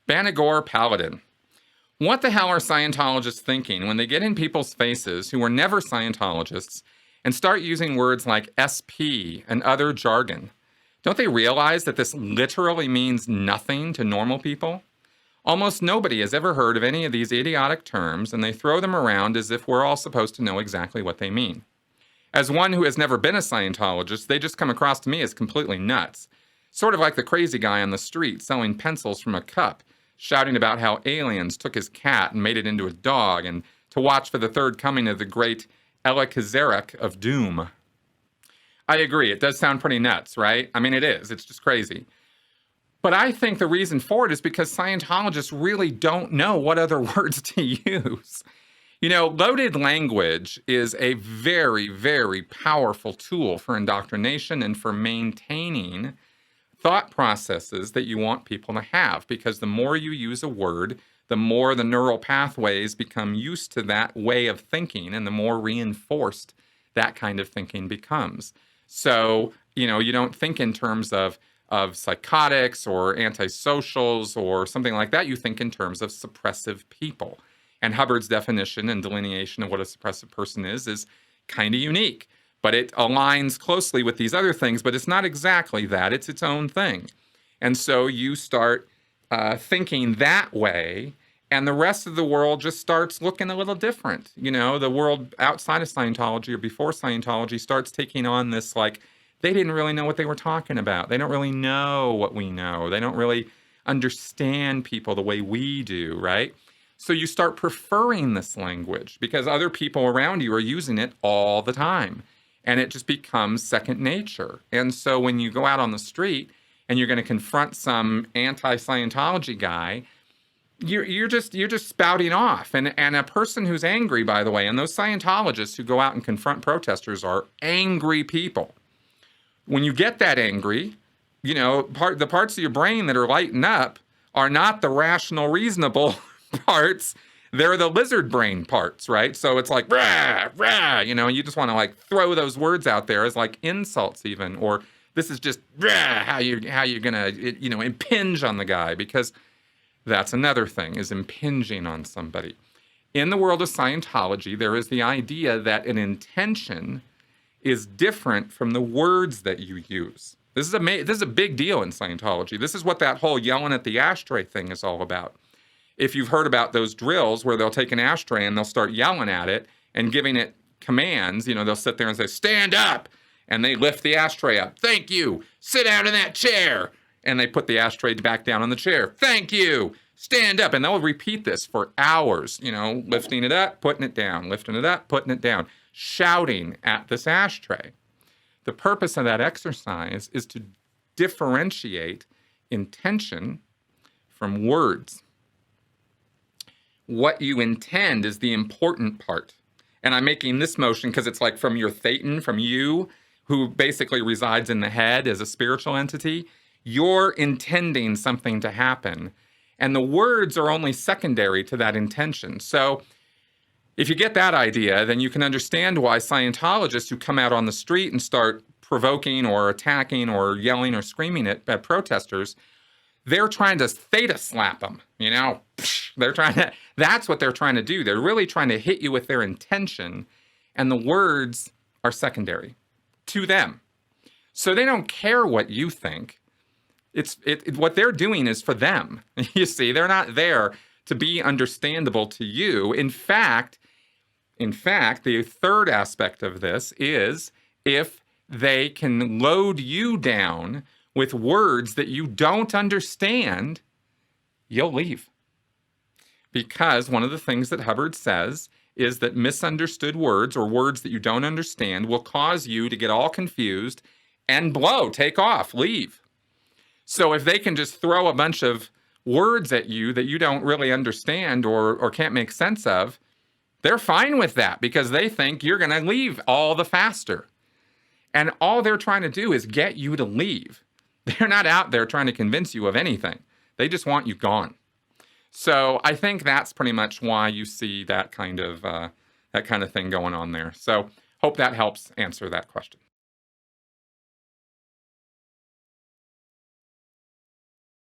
Banagor Paladin. What the hell are Scientologists thinking when they get in people's faces who were never Scientologists and start using words like SP and other jargon? Don't they realize that this literally means nothing to normal people? Almost nobody has ever heard of any of these idiotic terms, and they throw them around as if we're all supposed to know exactly what they mean. As one who has never been a Scientologist, they just come across to me as completely nuts. Sort of like the crazy guy on the street selling pencils from a cup, shouting about how aliens took his cat and made it into a dog, and to watch for the third coming of the great Elakazarek of Doom. I agree, it does sound pretty nuts, right? I mean, it is. It's just crazy. But I think the reason for it is because Scientologists really don't know what other words to use. You know, loaded language is a very, very powerful tool for indoctrination and for maintaining thought processes that you want people to have, because the more you use a word, the more the neural pathways become used to that way of thinking, and the more reinforced that kind of thinking becomes. So, you know, you don't think in terms of psychotics or antisocials or something like that. You think in terms of suppressive people. And Hubbard's definition and delineation of what a suppressive person is kind of unique. But it aligns closely with these other things, but it's not exactly that. It's its own thing. And so you start thinking that way, and the rest of the world just starts looking a little different. You know, the world outside of Scientology or before Scientology starts taking on this, like, they didn't really know what they were talking about. They don't really know what we know. They don't really understand people the way we do, right? So you start preferring this language because other people around you are using it all the time. And it just becomes second nature. And so when you go out on the street and you're going to confront some anti-Scientology guy, you're just spouting off. And a person who's angry, by the way, and those Scientologists who go out and confront protesters are angry people. When you get that angry, you know, the parts of your brain that are lighting up are not the rational, reasonable parts. They're the lizard brain parts, right? So it's like, rah, rah, you know, you just want to like throw those words out there as like insults even, or this is just, rah, how you're going to, you know, impinge on the guy, because that's another thing, is impinging on somebody. In the world of Scientology, there is the idea that an intention is different from the words that you use. This is a big deal in Scientology. This is what that whole yelling at the ashtray thing is all about. If you've heard about those drills where they'll take an ashtray and they'll start yelling at it and giving it commands, you know, they'll sit there and say, stand up, and they lift the ashtray up. Thank you. Sit down in that chair. And they put the ashtray back down on the chair. Thank you. Stand up. And they'll repeat this for hours, you know, lifting it up, putting it down, lifting it up, putting it down, shouting at this ashtray. The purpose of that exercise is to differentiate intention from words. What you intend is the important part. And I'm making this motion because it's like from your thetan, from you, who basically resides in the head as a spiritual entity. You're intending something to happen. And the words are only secondary to that intention. So if you get that idea, then you can understand why Scientologists who come out on the street and start provoking or attacking or yelling or screaming at protesters, they're trying to theta slap them, you know? That's what they're trying to do. They're really trying to hit you with their intention, and the words are secondary to them. So they don't care what you think. What they're doing is for them. You see, they're not there to be understandable to you. In fact, the third aspect of this is if they can load you down with words that you don't understand, you'll leave. Because one of the things that Hubbard says is that misunderstood words, or words that you don't understand, will cause you to get all confused and blow, take off, leave. So if they can just throw a bunch of words at you that you don't really understand or can't make sense of, they're fine with that because they think you're going to leave all the faster. And all they're trying to do is get you to leave. They're not out there trying to convince you of anything. They just want you gone. So I think that's pretty much why you see that kind of thing going on there. So hope that helps answer that question.